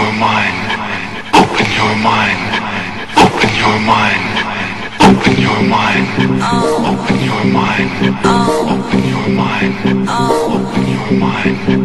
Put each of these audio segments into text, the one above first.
your mind. Open your mind. Open your mind. Open your mind. Open your mind. Open your mind. Open your mind.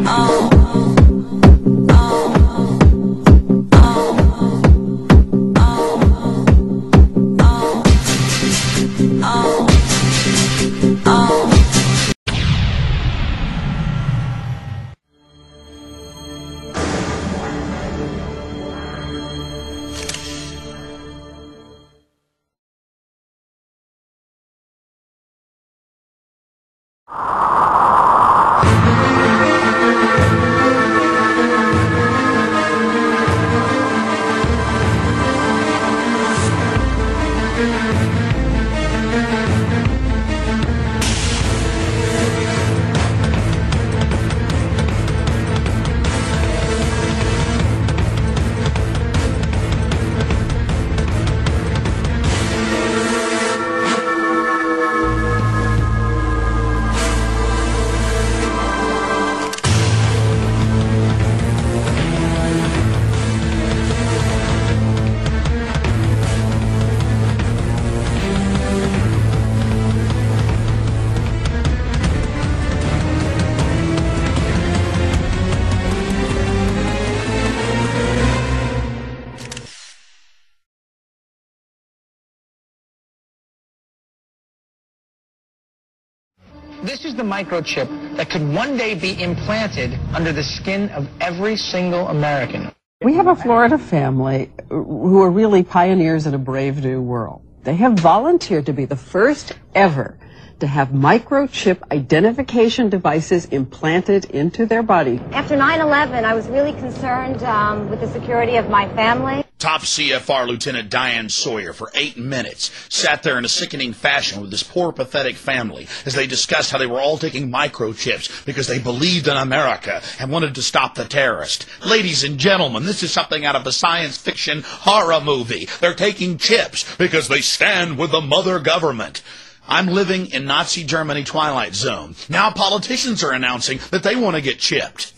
This is the microchip that could one day be implanted under the skin of every single American. We have a Florida family who are really pioneers in a brave new world. They have volunteered to be the first ever to have microchip identification devices implanted into their body. After 9/11, I was really concerned with the security of my family. Top CFR Lieutenant Diane Sawyer for 8 minutes sat there in a sickening fashion with this poor, pathetic family as they discussed how they were all taking microchips because they believed in America and wanted to stop the terrorists. Ladies and gentlemen, this is something out of a science fiction horror movie. They're taking chips because they stand with the mother government. I'm living in Nazi Germany Twilight Zone. Now politicians are announcing that they want to get chipped.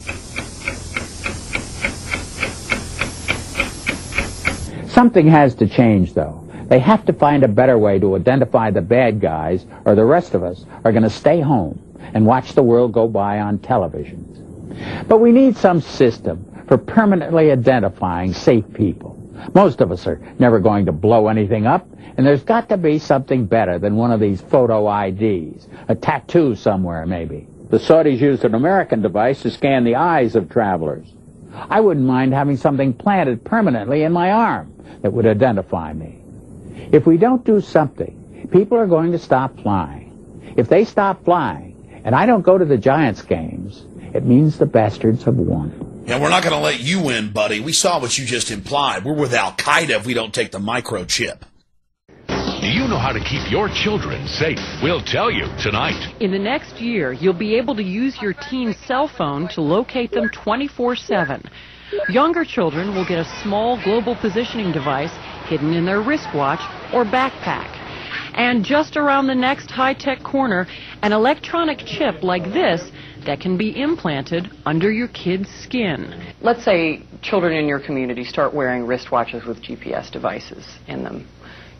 Something has to change, though. They have to find a better way to identify the bad guys, or the rest of us are going to stay home and watch the world go by on televisions. But we need some system for permanently identifying safe people. Most of us are never going to blow anything up, and there's got to be something better than one of these photo IDs, a tattoo somewhere maybe. The Saudis used an American device to scan the eyes of travelers. I wouldn't mind having something planted permanently in my arm that would identify me. If we don't do something, people are going to stop flying. If they stop flying, and I don't go to the Giants games, it means the bastards have won. Yeah, we're not going to let you win, buddy. We saw what you just implied. We're with Al-Qaeda if we don't take the microchip. Do you know how to keep your children safe? We'll tell you tonight. In the next year, you'll be able to use your teen's cell phone to locate them 24/7. Younger children will get a small global positioning device hidden in their wristwatch or backpack. And just around the next high-tech corner, an electronic chip like this that can be implanted under your kid's skin. Let's say children in your community start wearing wristwatches with GPS devices in them.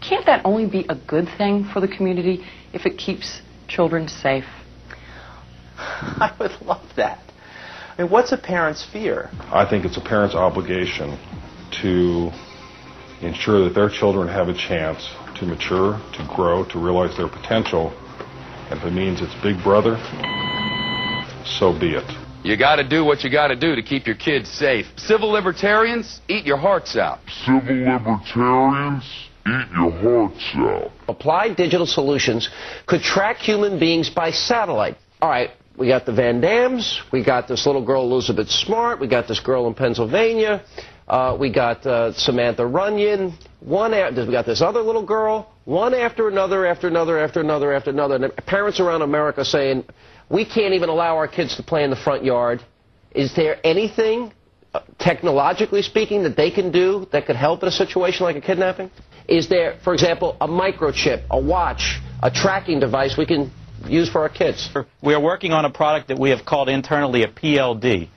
Can't that only be a good thing for the community if it keeps children safe? I would love that. I mean, what's a parent's fear? I think it's a parent's obligation to ensure that their children have a chance to mature, to grow, to realize their potential. And if it means it's Big Brother, so be it. You got to do what you got to do to keep your kids safe. Civil libertarians, eat your hearts out. Civil libertarians, eat your hearts out. Applied digital solutions could track human beings by satellite. All right, we got the Van Dams, we got this little girl Elizabeth Smart, we got this girl in Pennsylvania, we got Samantha Runyon, we got this other little girl, one after another, after another, after another, after another. And parents around America saying, we can't even allow our kids to play in the front yard. Is there anything, technologically speaking, that they can do that could help in a situation like a kidnapping? Is there, for example, a microchip, a watch, a tracking device we can use for our kids? We are working on a product that we have called internally a PLD.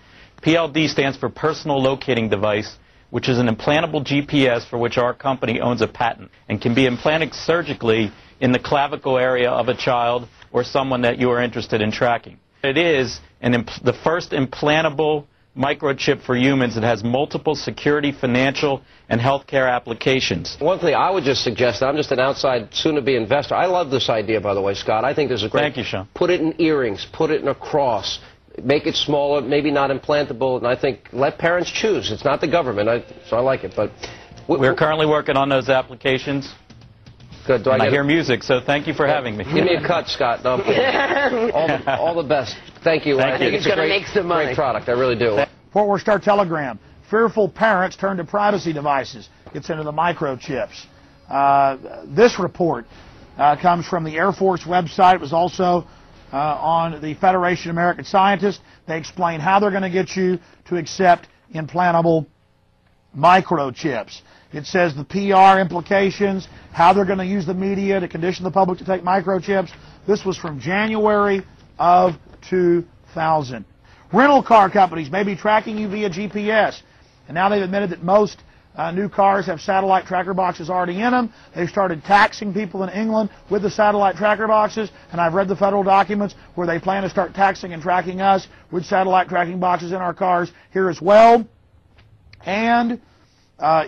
PLD stands for Personal Locating Device. which is an implantable GPS for which our company owns a patent and can be implanted surgically in the clavicle area of a child or someone that you are interested in tracking. It is the first implantable microchip for humans that has multiple security, financial, and healthcare applications. One thing I would just suggest, I'm just an outside, soon-to-be investor. I love this idea, by the way, Scott. I think there's a great... Thank you, Sean. Put it in earrings, put it in a cross, make it smaller, maybe not implantable, and I think let parents choose. It's not the government, so I like it. But we're currently working on those applications. Good. I hear music, so thank you for having me. Give me a cut, Scott. No, all the best. Thank you. Thank you. I think it's a great product. I really do. Fort Worth Star Telegram. Fearful parents turn to privacy devices. Gets into the microchips. This report comes from the Air Force website. It was also on the Federation of American Scientists. They explain how they're going to get you to accept implantable microchips. It says the PR implications, how they're going to use the media to condition the public to take microchips. This was from January of 2000. Rental car companies may be tracking you via GPS. And now they've admitted that most new cars have satellite tracker boxes already in them. They've started taxing people in England with the satellite tracker boxes. And I've read the federal documents where they plan to start taxing and tracking us with satellite tracking boxes in our cars here as well. And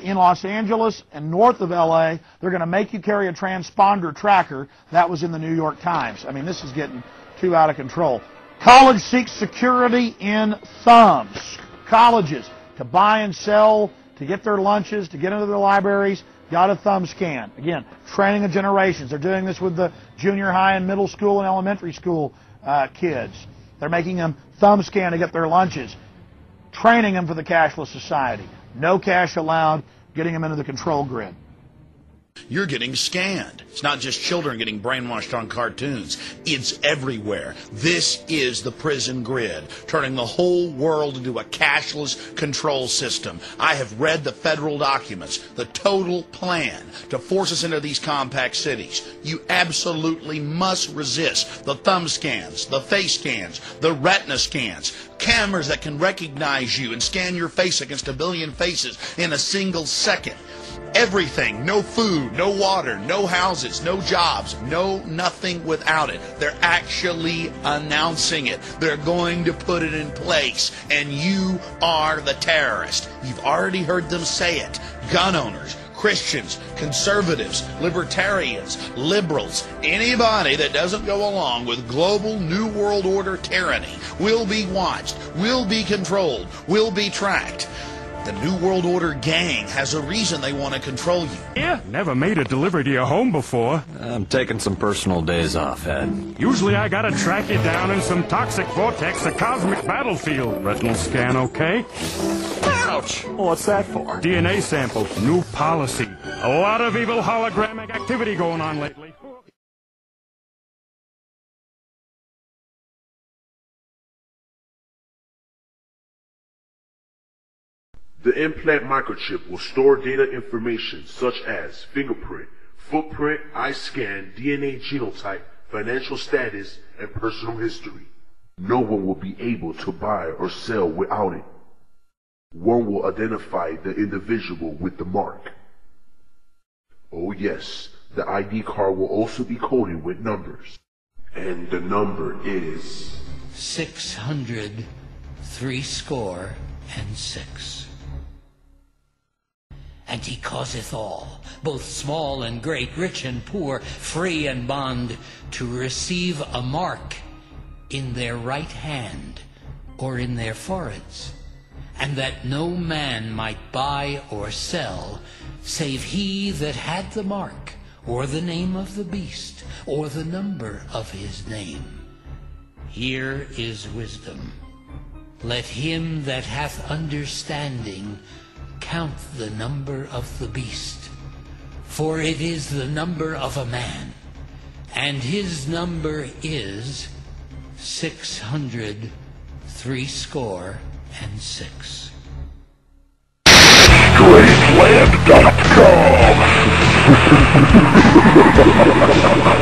in Los Angeles and north of L.A., they're going to make you carry a transponder tracker. That was in the New York Times. I mean, this is getting too out of control. College seeks security in thumbs. Colleges, to buy and sell, to get their lunches, to get into their libraries, got a thumb scan. Again, training of generations. They're doing this with the junior high and middle school and elementary school kids. They're making them thumb scan to get their lunches. Training them for the cashless society. No cash allowed, getting them into the control grid. You're getting scanned. It's not just children getting brainwashed on cartoons. It's everywhere. This is the prison grid, turning the whole world into a cashless control system. I have read the federal documents, the total plan to force us into these compact cities. You absolutely must resist the thumb scans, the face scans, the retina scans, cameras that can recognize you and scan your face against 1 billion faces in a single second. Everything, no food, no water, no houses, no jobs, no nothing without it. They're actually announcing it. They're going to put it in place, and you are the terrorist. You've already heard them say it. Gun owners, Christians, conservatives, libertarians, liberals, anybody that doesn't go along with global New World Order tyranny will be watched, will be controlled, will be tracked. The New World Order gang has a reason they want to control you. Yeah, never made a delivery to your home before. I'm taking some personal days off, Ed. Usually I gotta track you down in some toxic vortex, a cosmic battlefield. Retinal scan okay? Ouch! What's that for? DNA sample, new policy. A lot of evil hologramic activity going on lately. The implant microchip will store data information such as fingerprint, footprint, eye scan, DNA genotype, financial status, and personal history. No one will be able to buy or sell without it. One will identify the individual with the mark. Oh yes, the ID card will also be coded with numbers. And the number is 600 threescore and 6. And he causeth all, both small and great, rich and poor, free and bond, to receive a mark in their right hand or in their foreheads, and that no man might buy or sell, save he that had the mark, or the name of the beast, or the number of his name. Here is wisdom. Let him that hath understanding count the number of the beast, for it is the number of a man, and his number is 600 threescore and 6. Strangeland.com